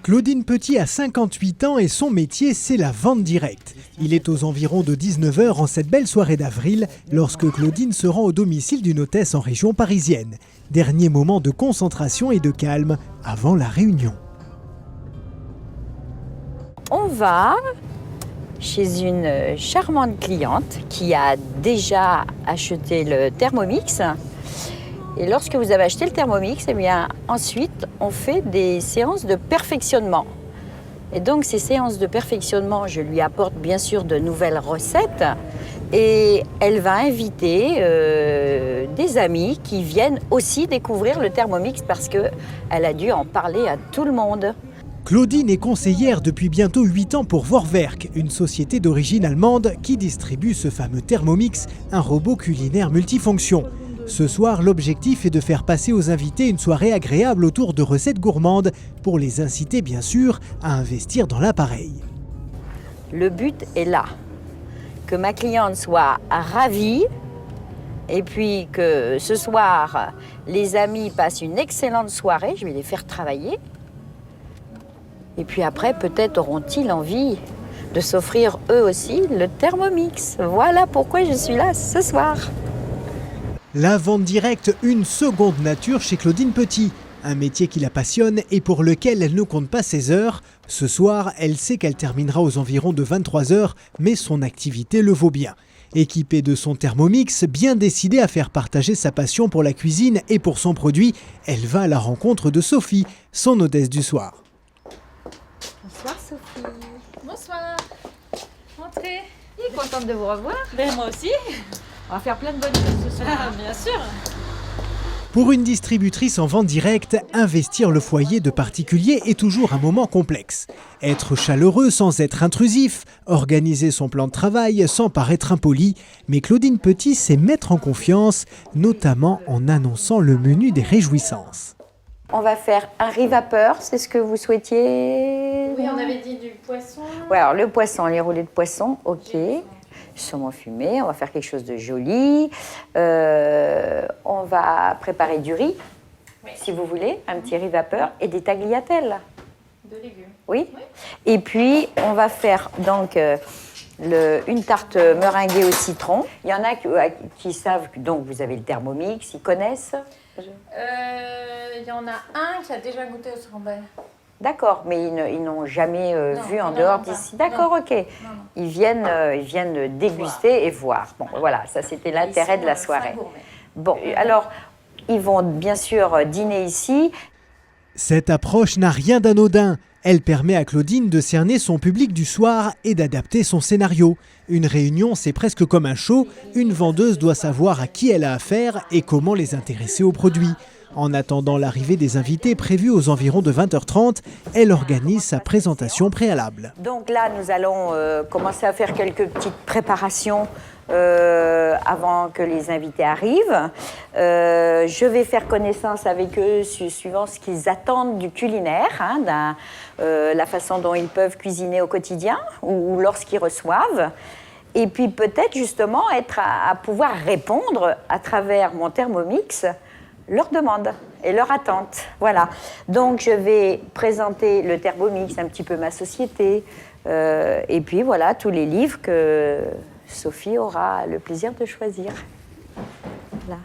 Claudine Petit a 58 ans et son métier, c'est la vente directe. Il est aux environs de 19 h en cette belle soirée d'avril lorsque Claudine se rend au domicile d'une hôtesse en région parisienne. Dernier moment de concentration et de calme avant la réunion. On va chez une charmante cliente qui a déjà acheté le Thermomix. Et lorsque vous avez acheté le Thermomix, eh bien, ensuite, on fait des séances de perfectionnement. Et donc, ces séances de perfectionnement, je lui apporte bien sûr de nouvelles recettes. Et elle va inviter des amis qui viennent aussi découvrir le Thermomix parce qu'elle a dû en parler à tout le monde. Claudine est conseillère depuis bientôt 8 ans pour Vorwerk, une société d'origine allemande qui distribue ce fameux Thermomix, un robot culinaire multifonction. Ce soir, l'objectif est de faire passer aux invités une soirée agréable autour de recettes gourmandes pour les inciter bien sûr à investir dans l'appareil. Le but est là, que ma cliente soit ravie et puis que ce soir, les amis passent une excellente soirée, je vais les faire travailler. Et puis après, peut-être auront-ils envie de s'offrir eux aussi le Thermomix. Voilà pourquoi je suis là ce soir. La vente directe, une seconde nature chez Claudine Petit. Un métier qui la passionne et pour lequel elle ne compte pas ses heures. Ce soir, elle sait qu'elle terminera aux environs de 23 h, mais son activité le vaut bien. Équipée de son Thermomix, bien décidée à faire partager sa passion pour la cuisine et pour son produit, elle va à la rencontre de Sophie, son hôtesse du soir. Bonsoir Sophie. Bonsoir. Entrez. Je suis contente de vous revoir. Ben, moi aussi. On va faire plein de bonnes choses ce soir. Ah, bien sûr. Pour une distributrice en vente directe, investir le foyer de particuliers est toujours un moment complexe. Être chaleureux sans être intrusif, organiser son plan de travail sans paraître impoli. Mais Claudine Petit sait mettre en confiance, notamment en annonçant le menu des réjouissances. On va faire un riz vapeur, c'est ce que vous souhaitiez? Oui, on avait dit du poisson. Ouais, alors le poisson, les roulés de poisson, ok. Saumon fumé, on va faire quelque chose de joli. On va préparer du riz, oui, si vous voulez, un petit riz vapeur et des tagliatelles. De légumes. Oui. Oui. Et puis, on va faire donc une tarte meringuée au citron. Il y en a qui savent que donc, vous avez le Thermomix, ils connaissent. Il y en a un qui a déjà goûté au Srambel. D'accord, mais ils n'ont jamais vu en dehors d'ici. D'accord, ok. Non. Ils viennent déguster et voir. Bon, voilà, ça c'était l'intérêt de la soirée. Bon, alors, ils vont bien sûr dîner ici. Cette approche n'a rien d'anodin. Elle permet à Claudine de cerner son public du soir et d'adapter son scénario. Une réunion, c'est presque comme un show. Une vendeuse doit savoir à qui elle a affaire et comment les intéresser aux produits. En attendant l'arrivée des invités prévus aux environs de 20 h 30, elle organise sa présentation préalable. Donc là, nous allons commencer à faire quelques petites préparations avant que les invités arrivent. Je vais faire connaissance avec eux suivant ce qu'ils attendent du culinaire, la façon dont ils peuvent cuisiner au quotidien ou lorsqu'ils reçoivent. Et puis peut-être justement être à pouvoir répondre à travers mon Thermomix leurs demandes et leurs attentes. Voilà. Donc, je vais présenter le Thermomix, un petit peu ma société, et puis voilà, tous les livres que Sophie aura le plaisir de choisir. Voilà.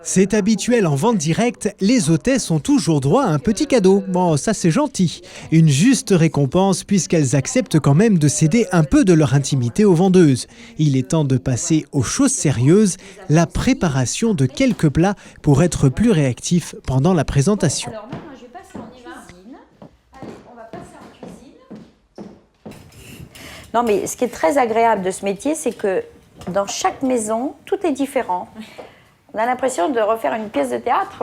C'est habituel en vente directe, les hôtesses ont toujours droit à un petit cadeau. Bon, ça c'est gentil. Une juste récompense puisqu'elles acceptent quand même de céder un peu de leur intimité aux vendeuses. Il est temps de passer aux choses sérieuses, la préparation de quelques plats pour être plus réactif pendant la présentation. Alors maintenant, je vais passer en cuisine. Allez, on va passer en cuisine. Non, mais ce qui est très agréable de ce métier, c'est que dans chaque maison, tout est différent. On a l'impression de refaire une pièce de théâtre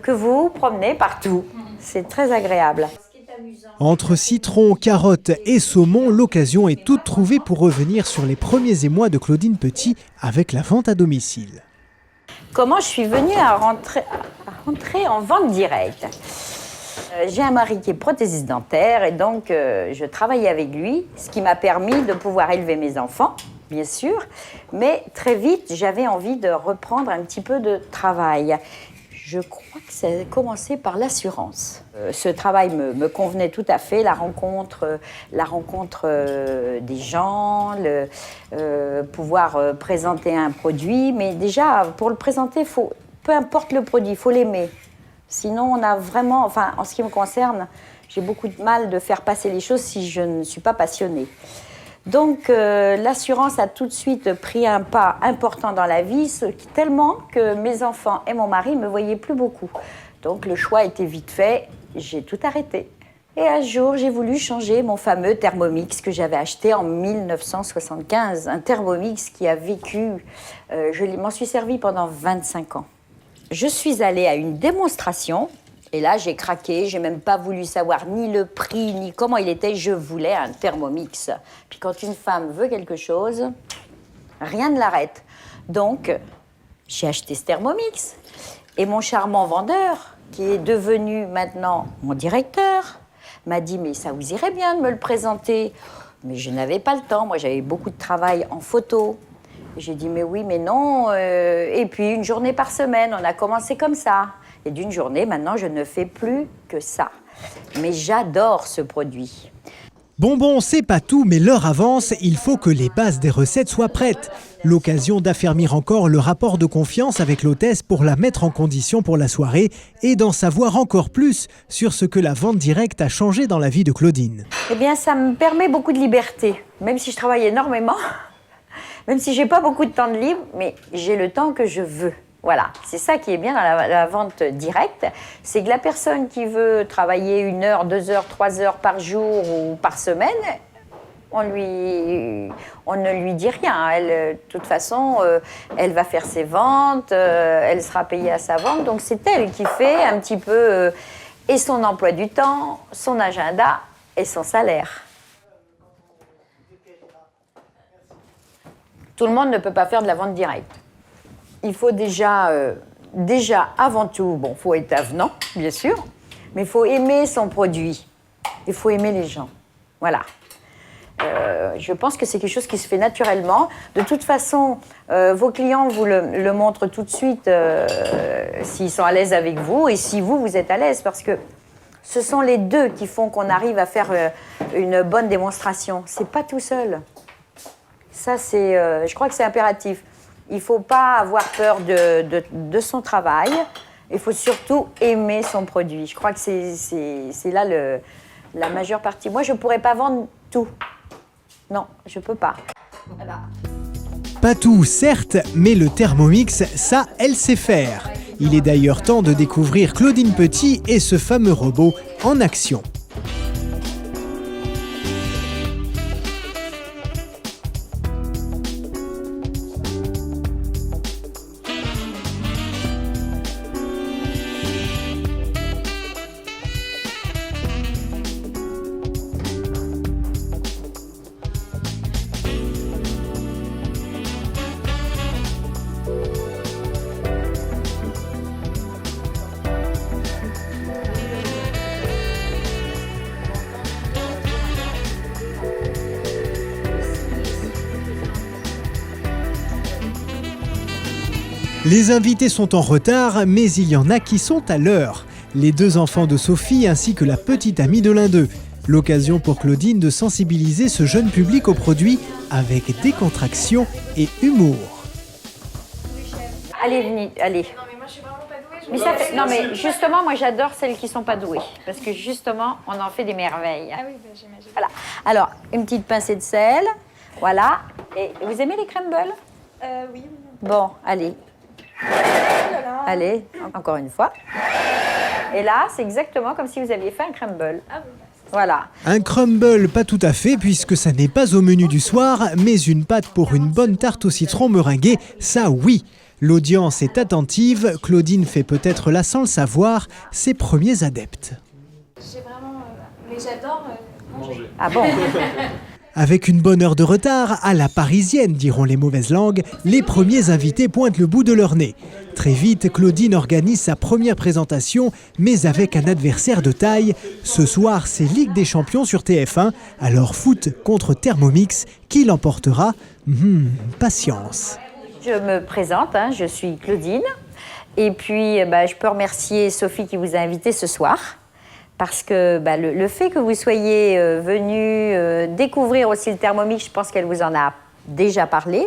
que vous promenez partout. C'est très agréable. Entre citron, carottes et saumon, l'occasion est toute trouvée pour revenir sur les premiers émois de Claudine Petit avec la vente à domicile. Comment je suis venue à rentrer en vente directe? J'ai un mari qui est prothésiste dentaire et donc je travaillais avec lui, ce qui m'a permis de pouvoir élever mes enfants. Bien sûr, mais très vite, j'avais envie de reprendre un petit peu de travail. Je crois que ça a commencé par l'assurance. Ce travail me convenait tout à fait, la rencontre des gens, pouvoir présenter un produit. Mais déjà, pour le présenter, peu importe le produit, il faut l'aimer. Sinon, on a vraiment, enfin, en ce qui me concerne, j'ai beaucoup de mal de faire passer les choses si je ne suis pas passionnée. Donc, l'assurance a tout de suite pris un pas important dans la vie, tellement que mes enfants et mon mari ne me voyaient plus beaucoup. Donc, le choix était vite fait, j'ai tout arrêté. Et un jour, j'ai voulu changer mon fameux Thermomix que j'avais acheté en 1975. Un Thermomix qui a vécu, je m'en suis servi pendant 25 ans. Je suis allée à une démonstration. Et là, j'ai craqué, j'ai même pas voulu savoir ni le prix, ni comment il était. Je voulais un Thermomix. Puis quand une femme veut quelque chose, rien ne l'arrête. Donc, j'ai acheté ce Thermomix. Et mon charmant vendeur, qui est devenu maintenant mon directeur, m'a dit « Mais ça vous irait bien de me le présenter ?» Mais je n'avais pas le temps. Moi, j'avais beaucoup de travail en photo. J'ai dit « Mais oui, mais non. » Et puis, une journée par semaine, on a commencé comme ça. Et d'une journée, maintenant, je ne fais plus que ça. Mais j'adore ce produit. Bon, c'est pas tout, mais l'heure avance, il faut que les bases des recettes soient prêtes. L'occasion d'affermir encore le rapport de confiance avec l'hôtesse pour la mettre en condition pour la soirée et d'en savoir encore plus sur ce que la vente directe a changé dans la vie de Claudine. Eh bien, ça me permet beaucoup de liberté, même si je travaille énormément, même si j'ai pas beaucoup de temps de libre, mais j'ai le temps que je veux. Voilà, c'est ça qui est bien dans la vente directe, c'est que la personne qui veut travailler 1 heure, 2 heures, 3 heures par jour ou par semaine, on ne lui dit rien. Elle, de toute façon, elle va faire ses ventes, elle sera payée à sa vente, donc c'est elle qui fait un petit peu et son emploi du temps, son agenda et son salaire. Tout le monde ne peut pas faire de la vente directe. Il faut déjà avant tout, bon, il faut être avenant, bien sûr, mais il faut aimer son produit. Il faut aimer les gens. Voilà. Je pense que c'est quelque chose qui se fait naturellement. De toute façon, vos clients vous le montrent tout de suite s'ils sont à l'aise avec vous et si vous êtes à l'aise, parce que ce sont les deux qui font qu'on arrive à faire une bonne démonstration. C'est pas tout seul. Ça, je crois que c'est impératif. Il ne faut pas avoir peur de son travail. Il faut surtout aimer son produit. Je crois que c'est là la majeure partie. Moi, je ne pourrais pas vendre tout. Non, je ne peux pas. Voilà. Pas tout, certes, mais le Thermomix, ça, elle sait faire. Il est d'ailleurs temps de découvrir Claudine Petit et ce fameux robot en action. Les invités sont en retard, mais il y en a qui sont à l'heure. Les 2 enfants de Sophie ainsi que la petite amie de l'un d'eux. L'occasion pour Claudine de sensibiliser ce jeune public aux produits avec décontraction et humour. Allez, venez, allez. Non, mais moi, je suis vraiment pas douée. Mais ça fait, non, mais justement, moi, j'adore celles qui sont pas douées. Parce que justement, on en fait des merveilles. Ah oui, bah, j'imagine. Voilà. Alors, une petite pincée de sel. Voilà. Et vous aimez les crumbles? Oui. Bon, allez. Allez, encore une fois. Et là, c'est exactement comme si vous aviez fait un crumble. Ah oui. Voilà. Un crumble, pas tout à fait, puisque ça n'est pas au menu du soir, mais une pâte pour une bonne tarte au citron meringuée, ça oui. L'audience est attentive, Claudine fait peut-être là sans le savoir ses premiers adeptes. J'ai vraiment... mais j'adore manger. Ah bon? Avec une bonne heure de retard, à la parisienne, diront les mauvaises langues, les premiers invités pointent le bout de leur nez. Très vite, Claudine organise sa première présentation, mais avec un adversaire de taille. Ce soir, c'est Ligue des Champions sur TF1, alors foot contre Thermomix, qui l'emportera? Patience. Je me présente, je suis Claudine. Et puis, je peux remercier Sophie qui vous a invité ce soir. Parce que le fait que vous soyez venu découvrir aussi le Thermomix, je pense qu'elle vous en a déjà parlé.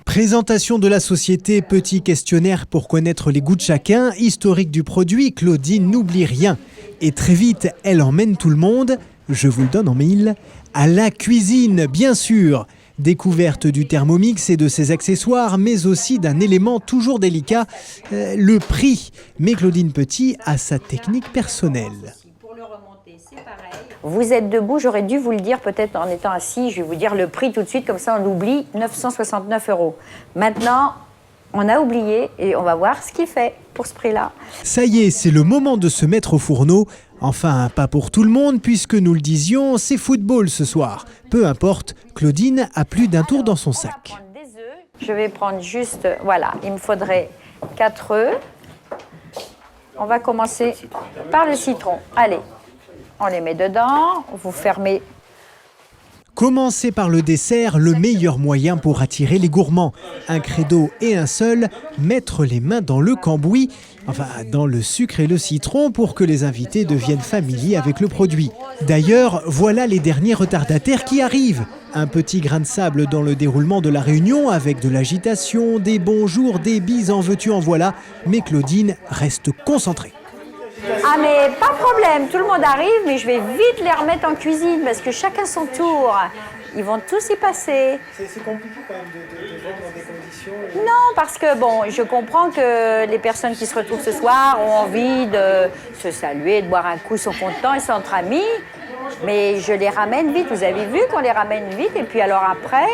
Présentation de la société, petit questionnaire pour connaître les goûts de chacun, historique du produit, Claudine n'oublie rien. Et très vite, elle emmène tout le monde, je vous le donne en mille, à la cuisine, bien sûr. Découverte du Thermomix et de ses accessoires, mais aussi d'un élément toujours délicat, le prix. Mais Claudine Petit a sa technique personnelle. Vous êtes debout, j'aurais dû vous le dire peut-être en étant assis, je vais vous dire le prix tout de suite, comme ça on oublie, 969 €. Maintenant, on a oublié et on va voir ce qu'il fait pour ce prix-là. Ça y est, c'est le moment de se mettre au fourneau. Enfin, pas pour tout le monde, puisque nous le disions, c'est football ce soir. Peu importe, Claudine a plus d'un tour dans son sac. On va prendre des œufs. Je vais prendre juste, voilà, il me faudrait 4 œufs. On va commencer par le citron. Allez, on les met dedans, vous fermez. Commencer par le dessert, le meilleur moyen pour attirer les gourmands. Un credo et un seul, mettre les mains dans le cambouis, enfin dans le sucre et le citron pour que les invités deviennent familiers avec le produit. D'ailleurs, voilà les derniers retardataires qui arrivent. Un petit grain de sable dans le déroulement de la réunion avec de l'agitation, des bonjours, des bises en veux-tu en voilà, mais Claudine reste concentrée. Ah mais pas de problème, tout le monde arrive, mais je vais vite les remettre en cuisine parce que chacun son tour. Ils vont tous y passer. C'est compliqué quand même de vendre dans des conditions... Non, parce que bon, je comprends que les personnes qui se retrouvent ce soir ont envie de se saluer, de boire un coup, sont contents, ils sont entre amis. Mais je les ramène vite, vous avez vu qu'on les ramène vite. Et puis alors après,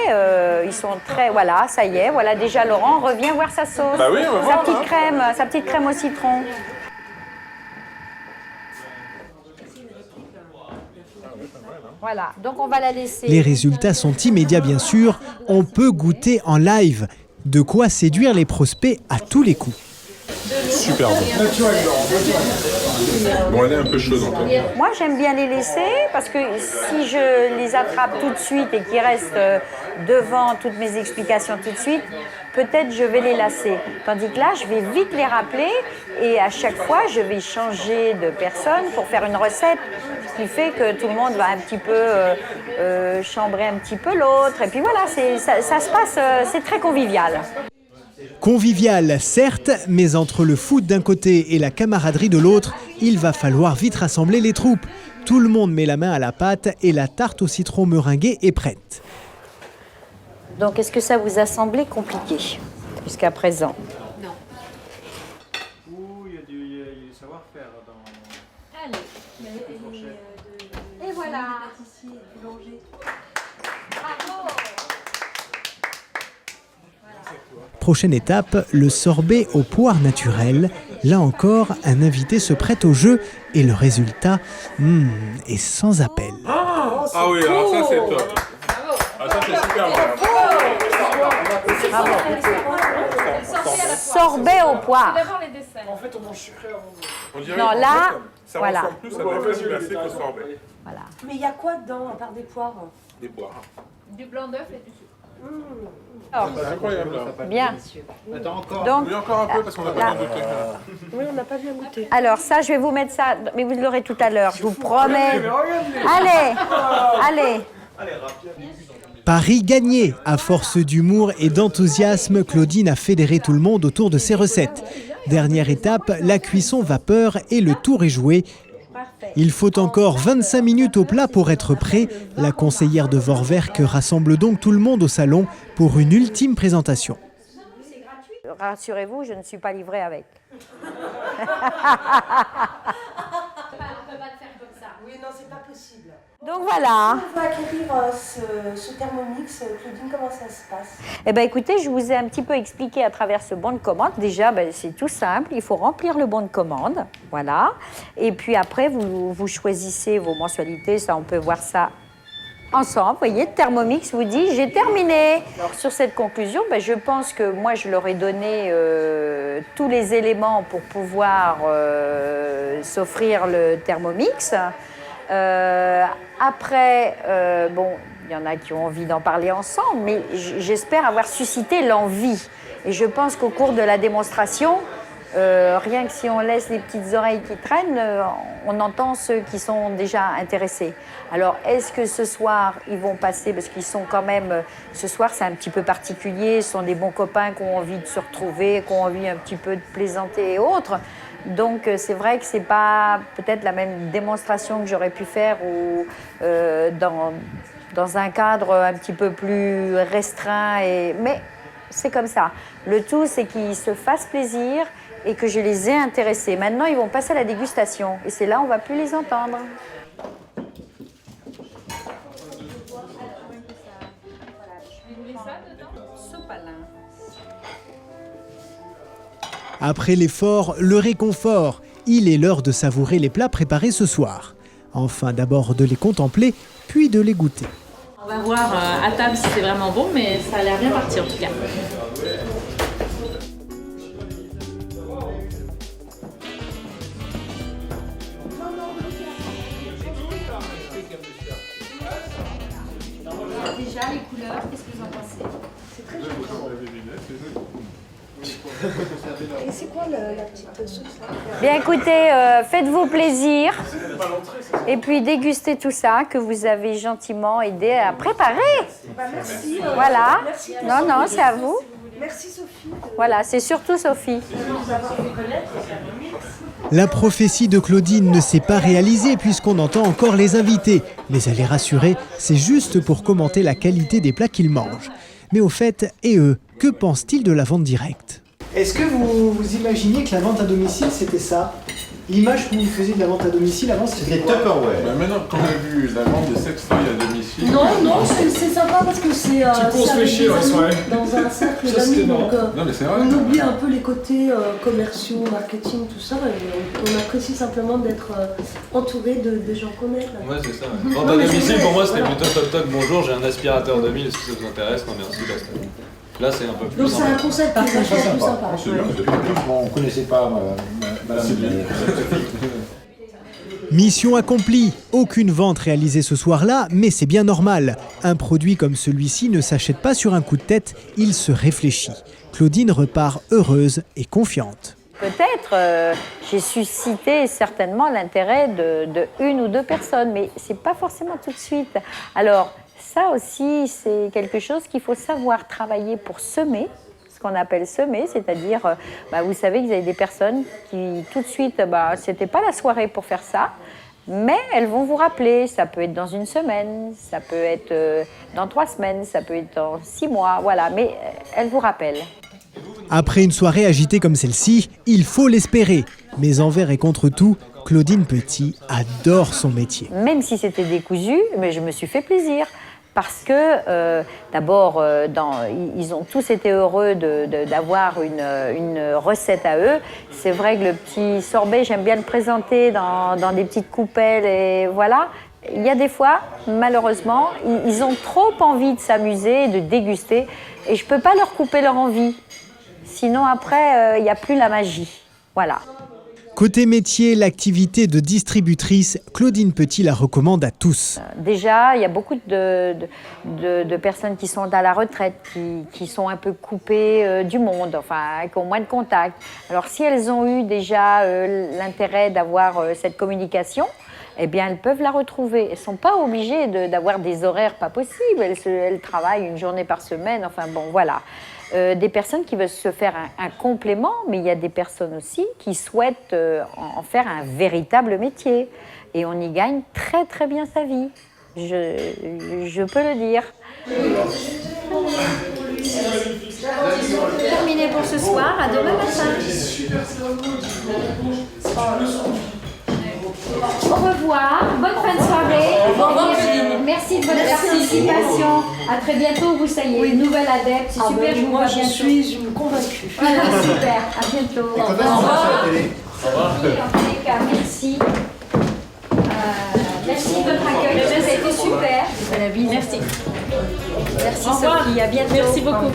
ils sont très... Voilà, ça y est, voilà déjà Laurent revient voir sa sauce. Bah oui, on va voir, sa petite crème au citron. Voilà, donc on va la laisser. Les résultats sont immédiats bien sûr, on peut goûter en live. De quoi séduire les prospects à tous les coups. Super bon. Bon, elle est un peu chaude encore. Moi, j'aime bien les laisser parce que si je les attrape tout de suite et qu'ils restent devant toutes mes explications tout de suite, peut-être je vais les lasser. Tandis que là, je vais vite les rappeler et à chaque fois, je vais changer de personne pour faire une recette qui fait que tout le monde va un petit peu chambrer un petit peu l'autre. Et puis voilà, ça se passe, c'est très convivial. Convivial, certes, mais entre le foot d'un côté et la camaraderie de l'autre, il va falloir vite rassembler les troupes. Tout le monde met la main à la pâte et la tarte au citron meringuée est prête. Donc, est-ce que ça vous a semblé compliqué jusqu'à présent? Non. Il y a du savoir-faire dans... Allez. Et voilà. Bravo. Prochaine étape, le sorbet aux poires naturelles. Là encore, un invité se prête au jeu et le résultat est sans appel. Ah oui, alors ça c'est top. Ah ça c'est super bon. Bravo. Sorbet aux poires. D'abord les desserts. En fait, on mange sucré avant. On dirait Non, qu'en là, fait, ça voilà. ressemble plus à de la crème glacée qu'au sorbet. Voilà. Mais il y a quoi dedans, à part des poires? Des poires. Du blanc d'œuf et du sucre. C'est incroyable là. Bien. Attends, encore. Donc, Oui, encore un peu parce qu'on a pas mal de trucs. Oui, on n'a pas bien goûté. alors ça, je vais vous mettre ça, mais vous l'aurez tout à l'heure, je vous promets. Allez. Paris gagné. À force d'humour et d'enthousiasme, Claudine a fédéré tout le monde autour de ses recettes. Dernière étape, la cuisson vapeur et le tour est joué. Il faut encore 25 minutes au plat pour être prêt. La conseillère de Vorwerk rassemble donc tout le monde au salon pour une ultime présentation. Rassurez-vous, je ne suis pas livrée avec. On peut pas te faire comme ça. Oui, non, c'est pas possible. Donc voilà. On va acquérir ce Thermomix. Claudine, comment ça se passe? Eh bien écoutez, je vous ai un petit peu expliqué à travers ce bon de commande. Déjà, c'est tout simple, il faut remplir le bon de commande, voilà. Et puis après, vous choisissez vos mensualités, ça on peut voir ça ensemble. Vous voyez, Thermomix vous dit, j'ai terminé. Alors sur cette conclusion, je pense que moi je leur ai donné tous les éléments pour pouvoir s'offrir le Thermomix. Après, il y en a qui ont envie d'en parler ensemble, mais j'espère avoir suscité l'envie. Et je pense qu'au cours de la démonstration, Rien que si on laisse les petites oreilles qui traînent, on entend ceux qui sont déjà intéressés. Alors, est-ce que ce soir, ils vont passer, parce qu'ils sont quand même, ce soir, c'est un petit peu particulier, ce sont des bons copains qui ont envie de se retrouver, qui ont envie un petit peu de plaisanter et autres. Donc, c'est vrai que c'est pas peut-être la même démonstration que j'aurais pu faire ou dans un cadre un petit peu plus restreint. Mais c'est comme ça. Le tout, c'est qu'ils se fassent plaisir et que je les ai intéressés. Maintenant, ils vont passer à la dégustation. Et c'est là, on ne va plus les entendre. Après l'effort, le réconfort. Il est l'heure de savourer les plats préparés ce soir. Enfin, d'abord de les contempler, puis de les goûter. On va voir à table si c'est vraiment bon, mais ça a l'air bien parti en tout cas. Déjà, les couleurs, qu'est-ce que vous en pensez? C'est très joli. Et c'est quoi la petite sauce là? Bien, écoutez, faites-vous plaisir. Et puis, dégustez tout ça que vous avez gentiment aidé à préparer. Merci. Voilà. Merci, Non, c'est à vous. Merci Sophie. Voilà, c'est surtout Sophie. La prophétie de Claudine ne s'est pas réalisée puisqu'on entend encore les invités. Mais elle est rassurée, c'est juste pour commenter la qualité des plats qu'ils mangent. Mais au fait, et eux, que pensent-ils de la vente directe ? Est-ce que vous imaginiez que la vente à domicile, c'était ça? L'image que vous faisiez de la vente à domicile avant, c'était quoi? Bah maintenant qu'on a vu la vente de sextoys à domicile. Non, c'est sympa parce que c'est courses avec péchées, des ouais, amis, ouais. dans un cercle Ça, c'était d'amis, marrant. donc Non mais c'est vrai. on oublie un peu les côtés commerciaux, marketing, tout ça, et on apprécie simplement d'être entouré de gens qu'on aime. Ouais, c'est ça. Vente à domicile, pour moi, c'était plutôt toc toc, bonjour, j'ai un aspirateur 2000, est-ce que ça vous intéresse? Non, merci, basta. Là, c'est un peu plus. Donc c'est un concept qui est vachement plus sympa. On ne connaissait pas Madame. Mission accomplie. Aucune vente réalisée ce soir-là, mais c'est bien normal. Un produit comme celui-ci ne s'achète pas sur un coup de tête, il se réfléchit. Claudine repart heureuse et confiante. Peut-être j'ai suscité certainement l'intérêt de une ou deux personnes, mais c'est pas forcément tout de suite. Alors ça aussi, c'est quelque chose qu'il faut savoir travailler pour semer, ce qu'on appelle semer, c'est-à-dire, vous savez que vous avez des personnes qui tout de suite, c'était pas la soirée pour faire ça, mais elles vont vous rappeler. Ça peut être dans une semaine, ça peut être dans 3 semaines, ça peut être dans 6 mois, voilà, mais elles vous rappellent. Après une soirée agitée comme celle-ci, il faut l'espérer. Mais envers et contre tout, Claudine Petit adore son métier. Même si c'était décousu, mais je me suis fait plaisir. Parce que, d'abord, ils ont tous été heureux d'avoir une recette à eux. C'est vrai que le petit sorbet, j'aime bien le présenter dans des petites coupelles. Et voilà. Il y a des fois, malheureusement, ils ont trop envie de s'amuser, de déguster. Et je ne peux pas leur couper leur envie. Sinon, après, il n'y a plus la magie. Voilà. Côté métier, l'activité de distributrice, Claudine Petit la recommande à tous. Déjà, il y a beaucoup de personnes qui sont à la retraite, qui sont un peu coupées du monde, enfin, qui ont moins de contact. Alors, si elles ont eu déjà l'intérêt d'avoir cette communication, eh bien, elles peuvent la retrouver. Elles ne sont pas obligées d'avoir des horaires pas possibles. Elles travaillent une journée par semaine, enfin bon, voilà. Des personnes qui veulent se faire un complément, mais il y a des personnes aussi qui souhaitent en faire un véritable métier. Et on y gagne très très bien sa vie, je peux le dire. Terminé pour ce soir, à demain matin. Au revoir, bonne fin de soirée. Au revoir, Céline. Merci de votre participation. À très bientôt, vous ça y est, nouvelle adepte, c'est super, je vous vois Moi, bientôt. je suis convaincue. Voilà, super, à bientôt. Au revoir. Oui, en tous les cas, merci. Merci de votre accueil, ça a été super. Merci. Merci Sophie, à bientôt. Merci beaucoup.